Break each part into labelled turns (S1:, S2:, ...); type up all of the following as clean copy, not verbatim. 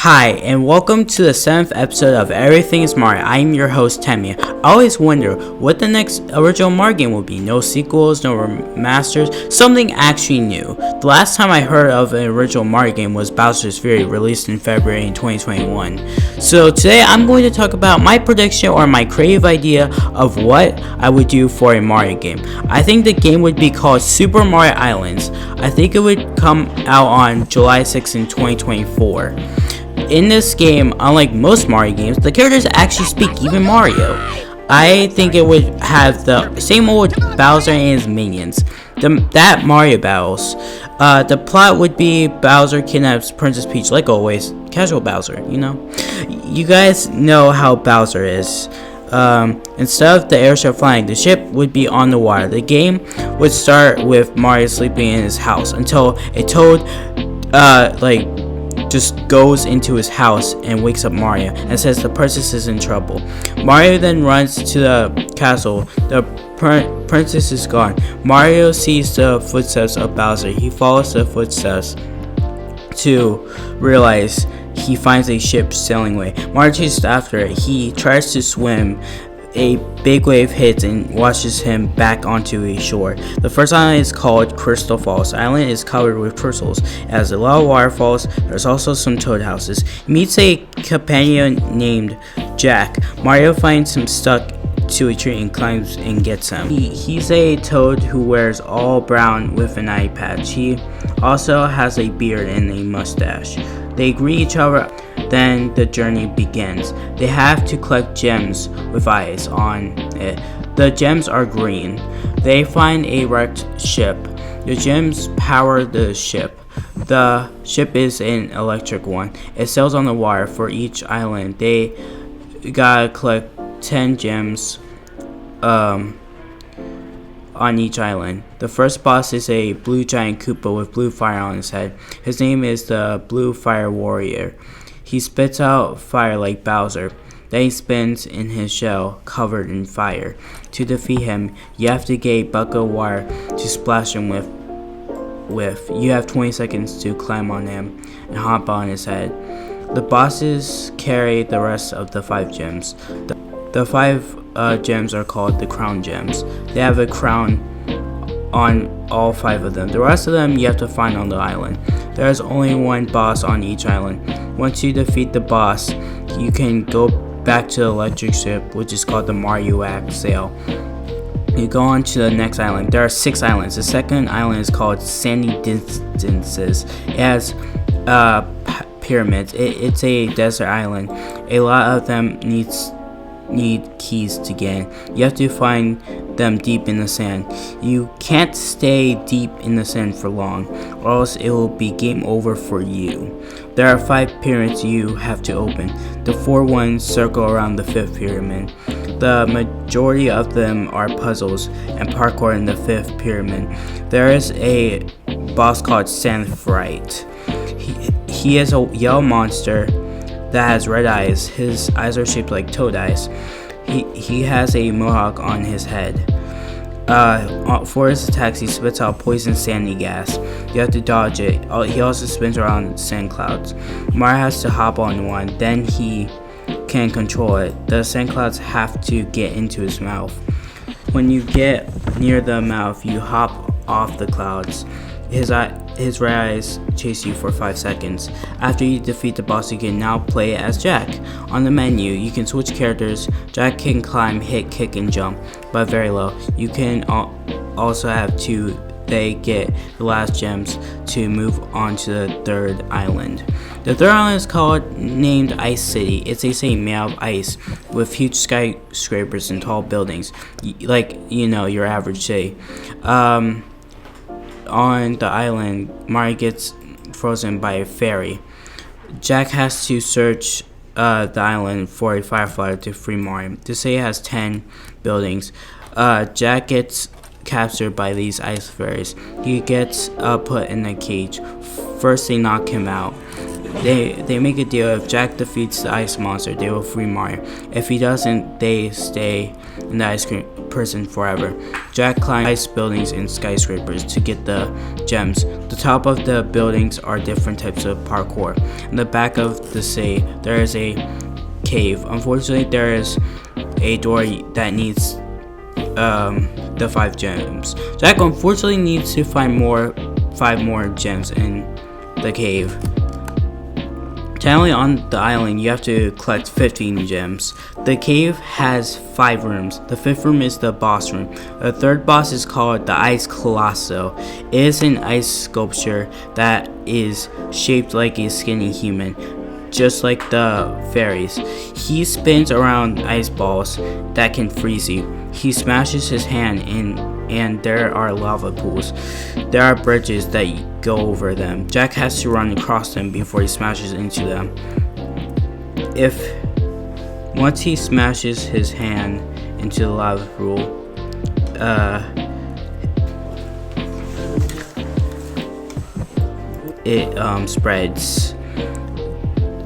S1: Hi, and welcome to the 7th episode of Everything Is Mario. I am your host, Temi. I always wonder what the next original Mario game will be. No sequels, no remasters, something actually new. The last time I heard of an original Mario game was Bowser's Fury, released in February in 2021. So today I'm going to talk about my prediction or my creative idea of what I would do for a Mario game. I think the game would be called Super Mario Islands. I think it would come out on July 6th in 2024. In this game, unlike most Mario games, the characters actually speak, even Mario. I think it would have the same old Bowser and his minions. That Mario battles. The plot would be Bowser kidnaps Princess Peach, like always. Casual Bowser, you know? You guys know how Bowser is. Instead of the airship flying, the ship would be on the water. The game would start with Mario sleeping in his house until a toad, just goes into his house and wakes up Mario and says the princess is in trouble. Mario then runs to the castle. The princess is gone. Mario sees the footsteps of Bowser. He follows the footsteps to realize he finds a ship sailing away. Mario chases after it. He tries to swim. A big wave hits and washes him back onto a shore. The first island is called Crystal Falls. The island is covered with crystals. It has a lot of waterfalls. There's also some toad houses. He meets a companion named Jack. Mario finds him stuck to a tree and climbs and gets him. He's a toad who wears all brown with an eye patch. He also has a beard and a mustache. They greet each other. Then the journey begins. They have to collect gems with eyes on it. The gems are green. They find a wrecked ship. The gems power the ship. The ship is an electric one. It sails on the water. For each island, they gotta collect 10 gems on each island. The first boss is a blue giant Koopa with blue fire on his head. His name is the Blue Fire Warrior. He spits out fire like Bowser. Then he spins in his shell, covered in fire. To defeat him, you have to get a bucket of water to splash him with. You have 20 seconds to climb on him and hop on his head. The bosses carry the rest of the 5 gems. The 5 gems are called the crown gems. They have a crown on all 5 of them. The rest of them you have to find on the island. There is only one boss on each island. Once you defeat the boss, you can go back to the electric ship, which is called the Mario Act Sail. You go on to the next island. There are 6 islands. The second island is called Sandy Distances. It has pyramids. It's a desert island. A lot of them need keys to get in. You have to find them deep in the sand. You can't stay deep in the sand for long, or else it will be game over for you. There are 5 pyramids you have to open. The 4 ones circle around the 5th pyramid. The majority of them are puzzles and parkour in the 5th pyramid. There is a boss called Sand Fright. He is a yellow monster that has red eyes. His eyes are shaped like toad eyes. He has a mohawk on his head. For his attacks, he spits out poison sandy gas. You have to dodge it. He also spins around sand clouds. Mario has to hop on one, then he can control it. The sand clouds have to get into his mouth. When you get near the mouth, you hop off the clouds. His red eyes chase you for 5 seconds. After you defeat the boss, you can now play as Jack. On the menu, you can switch characters. Jack can climb, hit, kick, and jump, but very low. You can also have 2. They get the last gems to move on to the 3rd island. The 3rd island is named Ice City. It's a city made out of ice with huge skyscrapers and tall buildings, like your average city. On the island, Mario gets frozen by a fairy. Jack has to search the island for a firefly to free Mario. The city has 10 buildings. Jack gets captured by these ice fairies. He gets put in a cage. First, they knock him out. They make a deal. If Jack defeats the ice monster, they will free Mario. If he doesn't, they stay in the person forever. Jack climbs ice buildings and skyscrapers to get the gems. The top of the buildings are different types of parkour. In the back of the city, there is a cave. Unfortunately, there is a door that needs the 5 gems. Jack unfortunately needs to find 5 more gems in the cave. Generally on the island, you have to collect 15 gems. The cave has 5 rooms. The 5th room is the boss room. The 3rd boss is called the Ice Colosso. It is an ice sculpture that is shaped like a skinny human, just like the fairies. He spins around ice balls that can freeze you. He smashes his hand and there are lava pools. There are bridges that go over them. Jack has to run across them before he smashes into them. Once he smashes his hand into the lava pool, it spreads.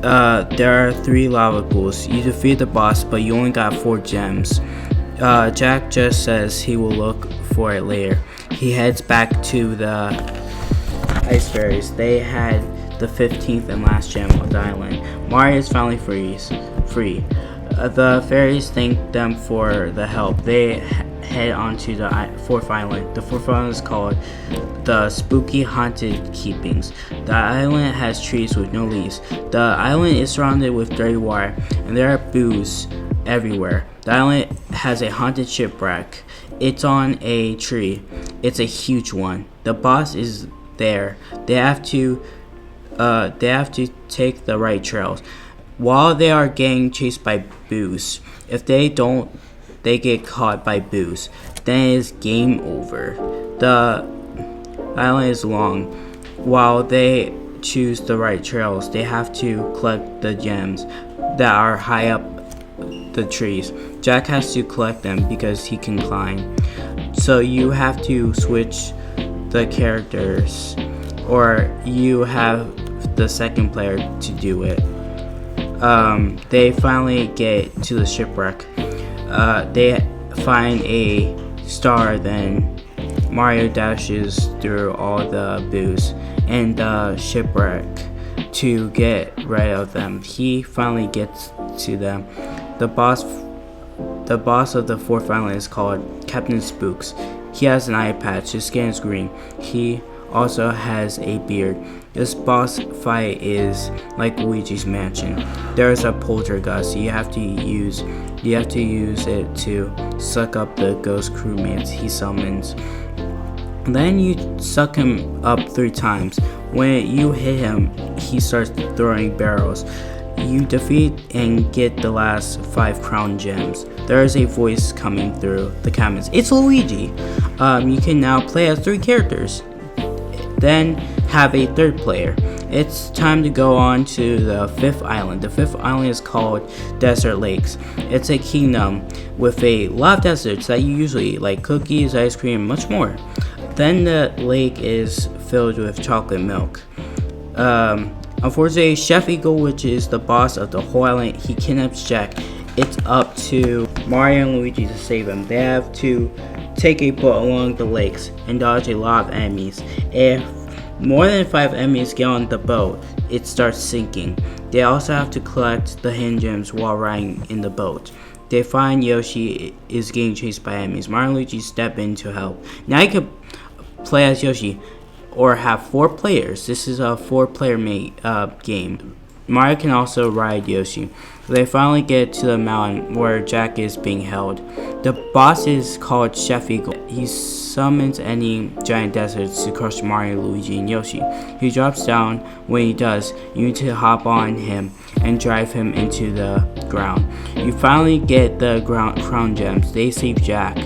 S1: There are 3 lava pools. You defeat the boss, but you only got 4 gems. Jack just says he will look for it later. He heads back to the ice fairies. They had the 15th and last gem of the island. Mario is finally free. The fairies thank them for the help. They head onto the 4th island. The 4th island is called the Spooky Haunted Keepings. The island has trees with no leaves. The island is surrounded with dirty water, and there are boos everywhere. The island has a haunted shipwreck. It's on a tree. It's a huge one. The boss is there. They have to take the right trails. While they are getting chased by boos, if they don't, they get caught by boos. Then it is game over. The island is long. While they choose the right trails, they have to collect the gems that are high up the trees. Jack has to collect them because he can climb. So you have to switch the characters, or you have the second player to do it. They finally get to the shipwreck. They find a star, then Mario dashes through all the boos and the shipwreck to get rid of them. He finally gets to them. The boss of the 4th island is called Captain Spooks. He has an eye patch. His skin is green. He also has a beard. This boss fight is like Luigi's Mansion. There is a poltergeist. You have to use it to suck up the ghost crewmates he summons. Then you suck him up 3 times. When you hit him, he starts throwing barrels. You defeat and get the last 5 crown gems. There is a voice coming through the cabinets. It's Luigi. You can now play as 3 characters. Then have a 3rd player. It's time to go on to the 5th island. The 5th island is called Desert Lakes. It's a kingdom with a lot of deserts that you usually eat, like cookies, ice cream, and much more. Then the lake is filled with chocolate milk. Unfortunately, Chef Eagle, which is the boss of the whole island, he kidnaps Jack. It's up to Mario and Luigi to save him. They have to take a boat along the lakes and dodge a lot of enemies. If more than 5 enemies get on the boat, it starts sinking. They also have to collect the hidden gems while riding in the boat. They find Yoshi is getting chased by enemies. Mario and Luigi step in to help. Now you can play as Yoshi or have 4 players. This is a 4-player game. Mario can also ride Yoshi. They finally get to the mountain where Jack is being held. The boss is called Chef Eagle. He summons any giant deserts to crush Mario, Luigi, and Yoshi. He drops down. When he does, you need to hop on him and drive him into the ground. You finally get the crown gems. They save Jack,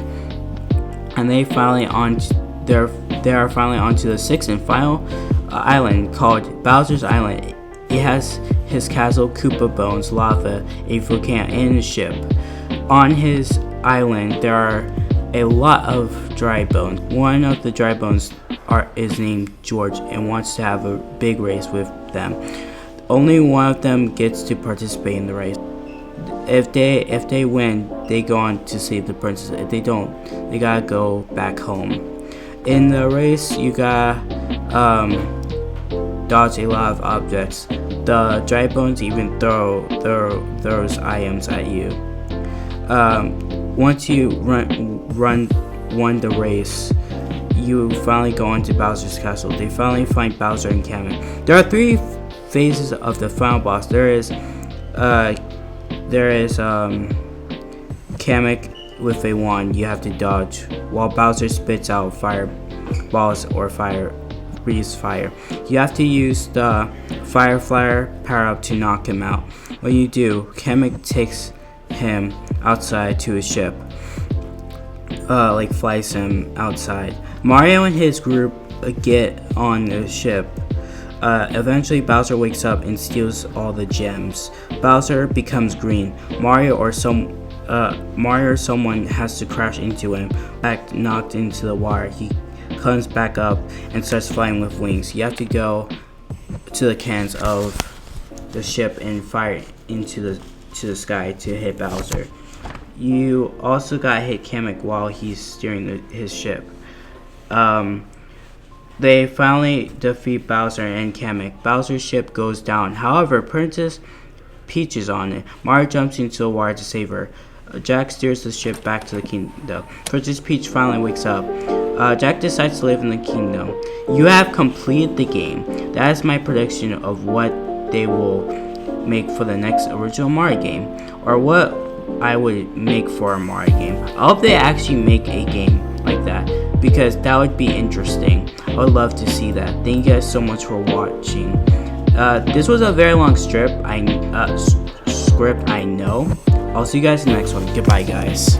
S1: and they are finally onto the 6th and final island called Bowser's Island. It has his castle, Koopa Bones, lava, a volcano, and a ship. On his island, there are a lot of dry bones. One of the dry bones is named George and wants to have a big race with them. Only one of them gets to participate in the race. If they win, they go on to save the princess. If they don't, they gotta go back home. In the race, you gotta dodge a lot of objects. The dry bones even throw those items at you. Once you won the race, you finally go into Bowser's castle. They finally find Bowser and Kamek. There are 3 phases of the final boss. There is Kamek with a wand you have to dodge, while Bowser spits out fireballs or breathes fire. You have to use the Fire Flyer power up to knock him out. When you do, Kamek takes him outside to his ship, flies him outside. Mario and his group get on the ship. Eventually Bowser wakes up and steals all the gems. Bowser becomes green. Mario or someone has to crash into him. Knocked into the water. He comes back up and starts flying with wings. You have to go to the cannons of the ship and fire into the sky to hit Bowser. You also got hit Kamek while he's steering his ship. They finally defeat Bowser and Kamek. Bowser's ship goes down. However, Princess Peach is on it. Mario jumps into the water to save her. Jack steers the ship back to the kingdom. Princess Peach finally wakes up. Jack decides to live in the kingdom. You have completed the game. That is my prediction of what they will make for the next original Mario game, or what I would make for a Mario game. I hope they actually make a game like that, because that would be interesting. I would love to see that. Thank you guys so much for watching. This was a very long script, I know. I'll see you guys in the next one. Goodbye, guys.